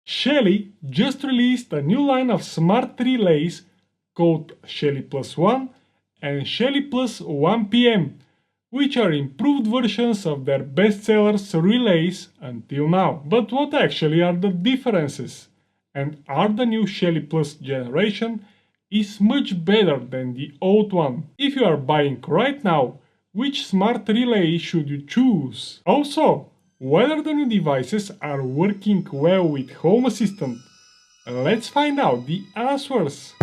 Shelly just released a new line of smart relays called Shelly Plus One and Shelly Plus 1PM, which are improved versions of their bestsellers relays until now. But what actually are the differences? And are the new Shelly Plus generation is much better than the old one? If you are buying right now, which smart relay should you choose? Also, whether the new devices are working well with Home Assistant. Let's find out the answers.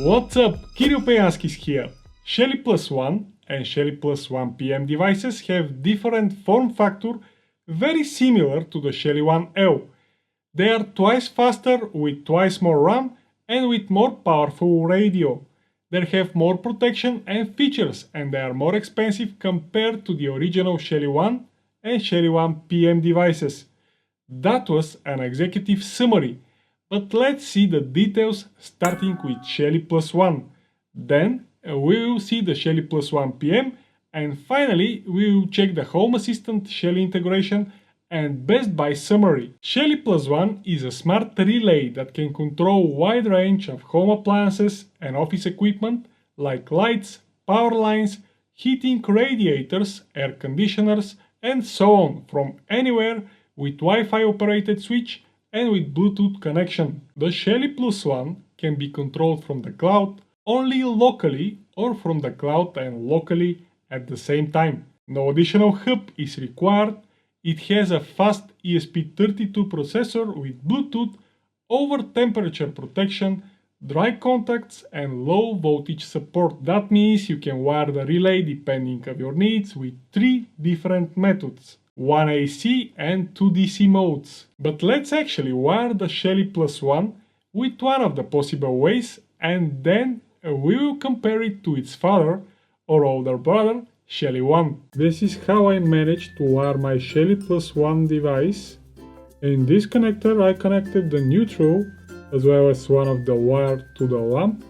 What's up, Kirill Peyanskis here. Shelly Plus One and Shelly Plus 1PM devices have different form factor, very similar to the Shelly 1L. They are twice faster with twice more RAM and with more powerful radio. They have more protection and features, and they are more expensive compared to the original Shelly 1 and Shelly 1PM devices. That was an executive summary, but let's see the details starting with Shelly Plus One. Then we will see the Shelly Plus 1PM, and finally we will check the Home Assistant Shelly integration and Best Buy summary. Shelly Plus One is a smart relay that can control a wide range of home appliances and office equipment like lights, power lines, heating radiators, air conditioners, and so on from anywhere with Wi-Fi operated switch and with Bluetooth connection. The Shelly Plus One can be controlled from the cloud, only locally, or from the cloud and locally at the same time. No additional hub is required. It has a fast ESP32 processor with Bluetooth, over temperature protection, dry contacts, and low voltage support. That means you can wire the relay depending on your needs with 3 different methods, 1 AC and 2 DC modes. But let's actually wire the Shelly Plus One with one of the possible ways, and then we will compare it to its father or older brother, Shelly One. This is how I managed to wire my Shelly Plus One device. In this connector I connected the neutral as well as one of the wire to the lamp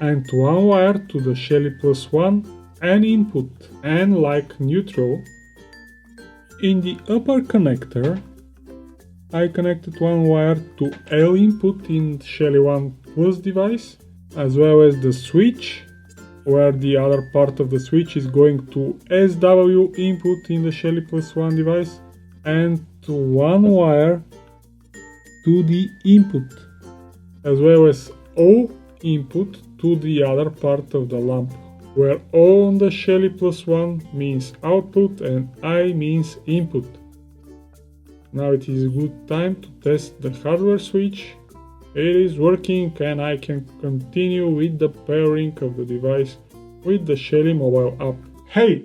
and one wire to the Shelly Plus One and input. And like neutral, in the upper connector I connected one wire to L input in Shelly One Plus device as well as the switch, where the other part of the switch is going to SW input in the Shelly Plus One device, and to one wire to the input, as well as O input to the other part of the lamp, where O on the Shelly Plus One means output and I means input. Now it is a good time to test the hardware switch. It is working and I can continue with the pairing of the device with the Shelly mobile app. Hey,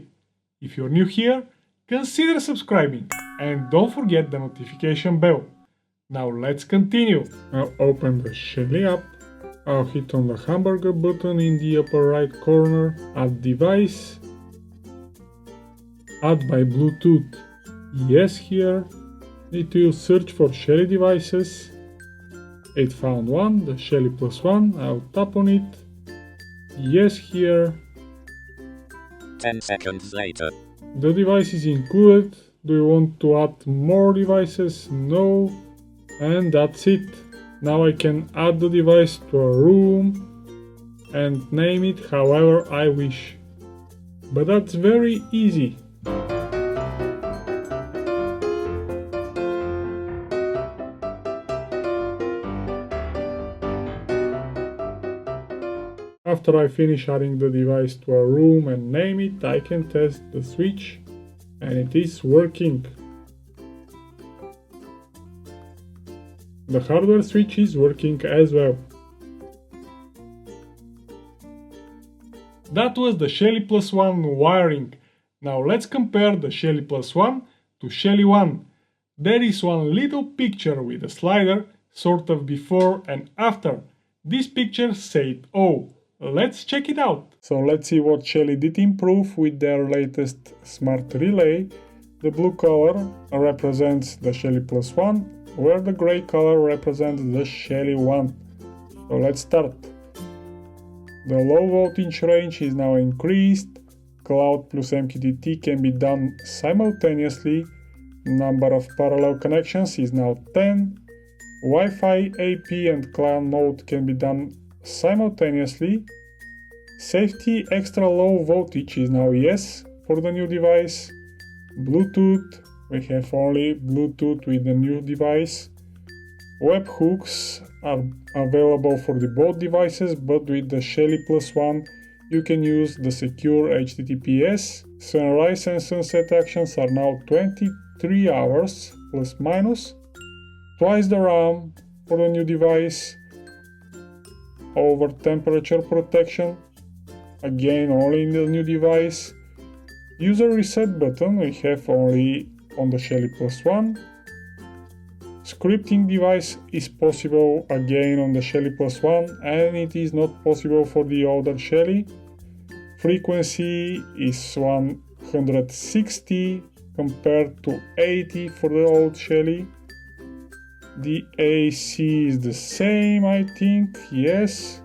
if you're new here, consider subscribing and don't forget the notification bell. Now let's continue. I'll open the Shelly app. I'll hit on the hamburger button in the upper right corner, add device, add by Bluetooth. Yes here. It will search for Shelly devices. It found one, the Shelly Plus One. I'll tap on it. Yes here. 10 seconds later. The device is included. Do you want to add more devices? No. And that's it. Now I can add the device to a room and name it however I wish. But that's very easy. After I finish adding the device to a room and name it, I can test the switch, and it is working. The hardware switch is working as well. That was the Shelly Plus One wiring. Now let's compare the Shelly Plus One to Shelly One. There is one little picture with a slider, sort of before and after. This picture said "Oh." Let's check it out. So let's see what Shelly did improve with their latest smart relay. The blue color represents the Shelly Plus One, where the gray color represents the Shelly One. So let's start. The low voltage range is now increased. Cloud plus MQTT can be done simultaneously. Number of parallel connections is now 10. Wi-Fi, AP and cloud mode can be done simultaneously. Safety extra low voltage is now yes for the new device. Bluetooth, we have only Bluetooth with the new device. Webhooks are available for the both devices, but with the Shelly Plus One you can use the secure HTTPS. Sunrise and sunset actions are now 23 hours plus minus. Twice the RAM for the new device. Over temperature protection, again only in the new device. User reset button we have only on the Shelly Plus One. Scripting device is possible again on the Shelly Plus One, and it is not possible for the older Shelly. Frequency is 160 compared to 80 for the old Shelly. The AC is the same, I think, yes.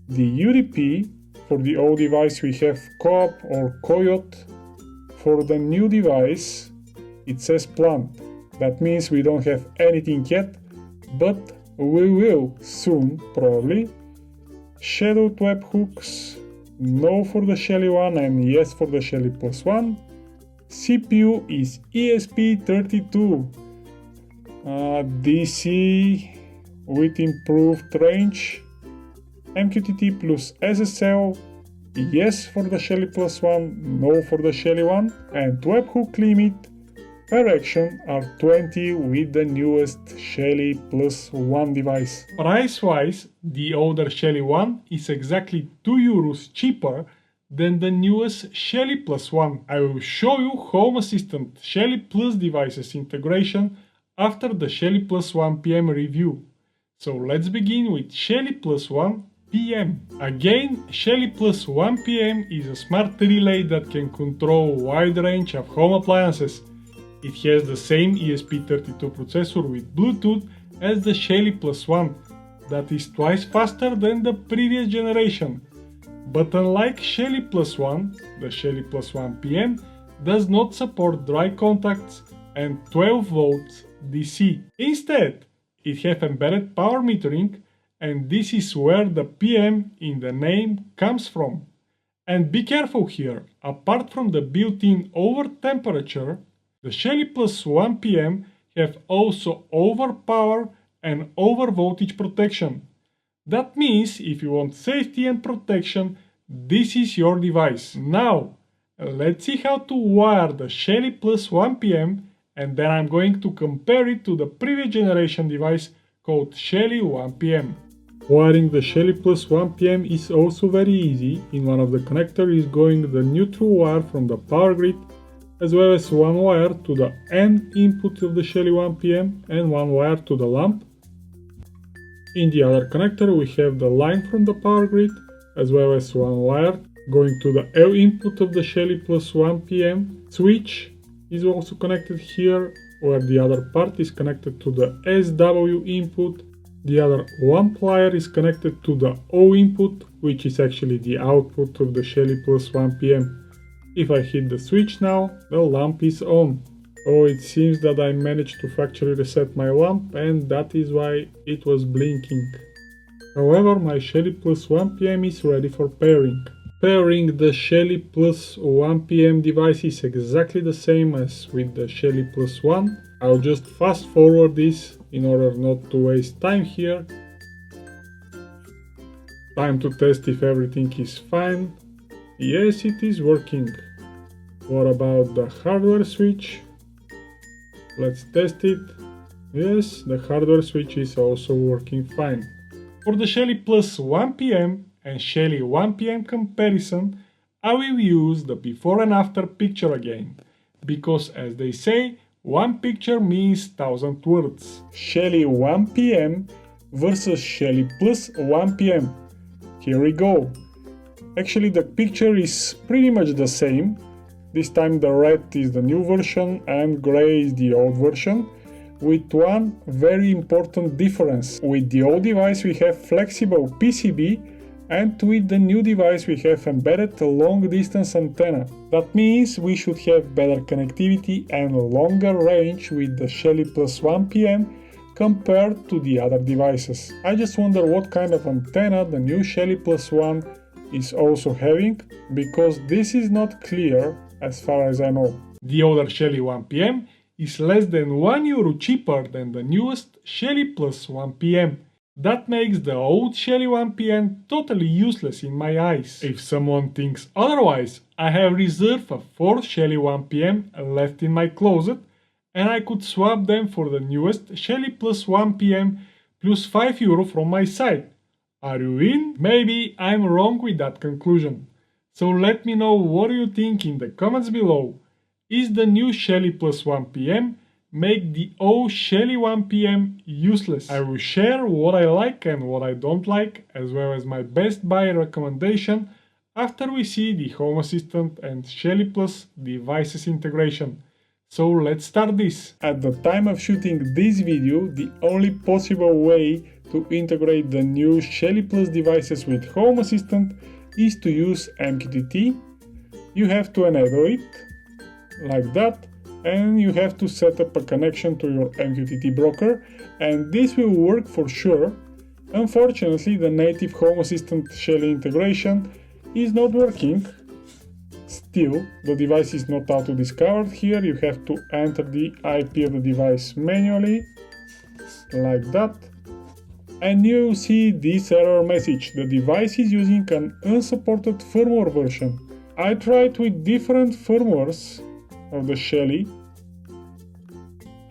The UDP, for the old device we have COP or Coyote. For the new device it says plant. That means we don't have anything yet, but we will soon probably. Scheduled webhooks, no for the Shelly One and yes for the Shelly Plus One. CPU is ESP32. DC with improved range. MQTT plus SSL, yes for the Shelly Plus One, no for the Shelly One. And webhook limit per action are 20 with the newest Shelly Plus One device. Price-wise, the older Shelly One is exactly €2 cheaper than the newest Shelly Plus One. I will show you Home Assistant Shelly Plus devices integration after the Shelly Plus One PM review. So let's begin with Shelly Plus One PM. Again, Shelly Plus One PM is a smart relay that can control a wide range of home appliances. It has the same ESP32 processor with Bluetooth as the Shelly Plus One, that is twice faster than the previous generation. But unlike Shelly Plus One, the Shelly Plus One PM does not support dry contacts and 12 volts DC. Instead, it has embedded power metering, and this is where the PM in the name comes from. And be careful here, apart from the built-in over temperature, the Shelly Plus One PM have also over power and over voltage protection. That means if you want safety and protection, this is your device. Now, let's see how to wire the Shelly Plus One PM, and then I'm going to compare it to the previous generation device called Shelly One PM. Wiring the Shelly Plus One PM is also very easy. In one of the connectors is going the neutral wire from the power grid, as well as one wire to the N input of the Shelly One PM and one wire to the lamp. In the other connector we have the line from the power grid, as well as one wire going to the L input of the Shelly Plus One PM. Switch is also connected here, where the other part is connected to the SW input. The other one plier is connected to the O input, which is actually the output of the Shelly Plus One PM. If I hit the switch now, the lamp is on. Oh, it seems that I managed to factory reset my lamp, and that is why it was blinking. However, my Shelly Plus One PM is ready for pairing. Pairing the Shelly Plus One PM device is exactly the same as with the Shelly Plus One. I'll just fast forward this in order not to waste time here. Time to test if everything is fine. Yes, it is working. What about the hardware switch? Let's test it. Yes, the hardware switch is also working fine. For the Shelly Plus One PM and Shelly One PM comparison, I will use the before and after picture again, because as they say, one picture means 1,000 words. Shelly One PM versus Shelly Plus One PM. Here we go. Actually, the picture is pretty much the same. This time the red is the new version and gray is the old version, with one very important difference. With the old device we have flexible PCB, And with the new device we have embedded a long distance antenna. That means we should have better connectivity and longer range with the Shelly Plus One PM compared to the other devices. I just wonder what kind of antenna the new Shelly Plus One is also having, because this is not clear as far as I know. The older Shelly One PM is less than €1 cheaper than the newest Shelly Plus One PM. That makes the old Shelly One PM totally useless in my eyes. If someone thinks otherwise, I have reserved a 4th Shelly One PM left in my closet, and I could swap them for the newest Shelly Plus One PM plus €5 from my side. Are you in? Maybe I'm wrong with that conclusion. So let me know what you think in the comments below. Is the new Shelly Plus One PM make the old Shelly One PM useless? I will share what I like and what I don't like, as well as my best buy recommendation after we see the Home Assistant and Shelly Plus devices integration. So let's start this. At the time of shooting this video, the only possible way to integrate the new Shelly Plus devices with Home Assistant is to use MQTT. You have to enable it like that, and you have to set up a connection to your MQTT broker, and this will work for sure. Unfortunately, the native Home Assistant Shelly integration is not working. Still, the device is not auto-discovered here. You have to enter the IP of the device manually, like that, and you see this error message: the device is using an unsupported firmware version. I tried with different firmwares of the Shelly,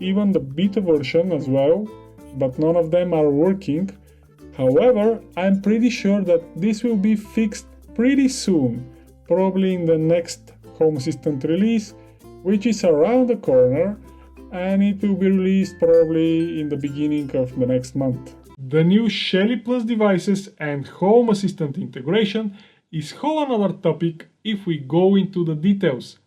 even the beta version as well, but none of them are working. However, I'm pretty sure that this will be fixed pretty soon, probably in the next Home Assistant release, which is around the corner, and it will be released probably in the beginning of the next month. The new Shelly Plus devices and Home Assistant integration is whole another topic if we go into the details.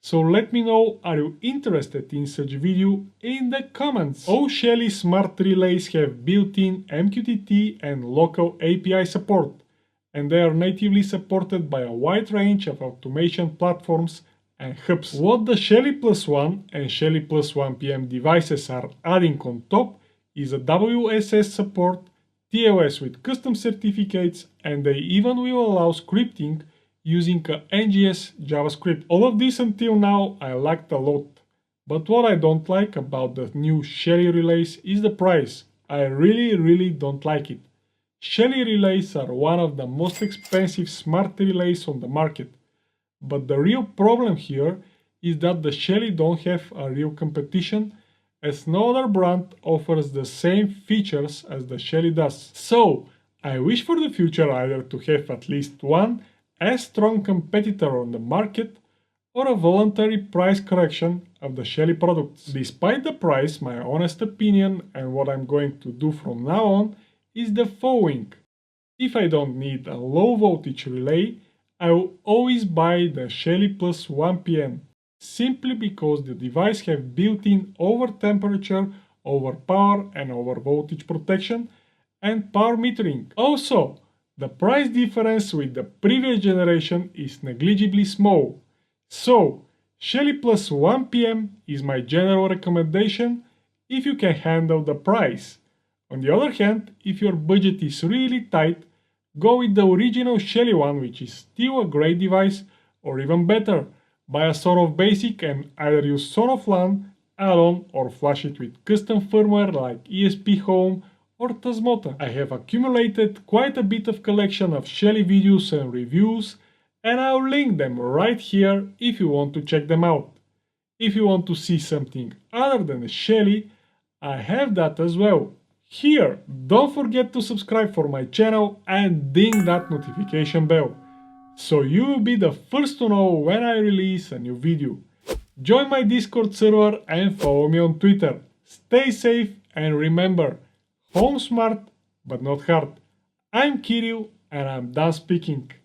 So let me know, are you interested in such video in the comments. All Shelly smart relays have built-in MQTT and local API support, and they are natively supported by a wide range of automation platforms and hubs. What the Shelly Plus One and Shelly Plus One PM devices are adding on top is a WSS support, TLS with custom certificates, and they even will allow scripting using a NGS JavaScript. All of this until now I liked a lot, but what I don't like about the new Shelly relays is the price. I really don't like it. Shelly relays are one of the most expensive smart relays on the market, but the real problem here is that the Shelly don't have a real competition, as no other brand offers the same features as the Shelly does. So I wish for the future either to have at least one as strong competitor on the market, or a voluntary price correction of the Shelly products. Despite the price, my honest opinion and what I'm going to do from now on is the following. If I don't need a low voltage relay, I will always buy the Shelly Plus One PM, simply because the device have built-in over temperature, over power and over voltage protection and power metering. Also, the price difference with the previous generation is negligibly small. So, Shelly Plus One PM is my general recommendation if you can handle the price. On the other hand, if your budget is really tight, go with the original Shelly one, which is still a great device, or even better, buy a Sonos Basic and either use Sonos LAN, add-on, or flash it with custom firmware like ESP Home or Tasmota. I have accumulated quite a bit of collection of Shelly videos and reviews, and I'll link them right here if you want to check them out. If you want to see something other than the Shelly, I have that as well. Here, don't forget to subscribe for my channel and ding that notification bell, so you will be the first to know when I release a new video. Join my Discord server and follow me on Twitter. Stay safe and remember, home smart but not hard. I'm Kirill and I'm done speaking.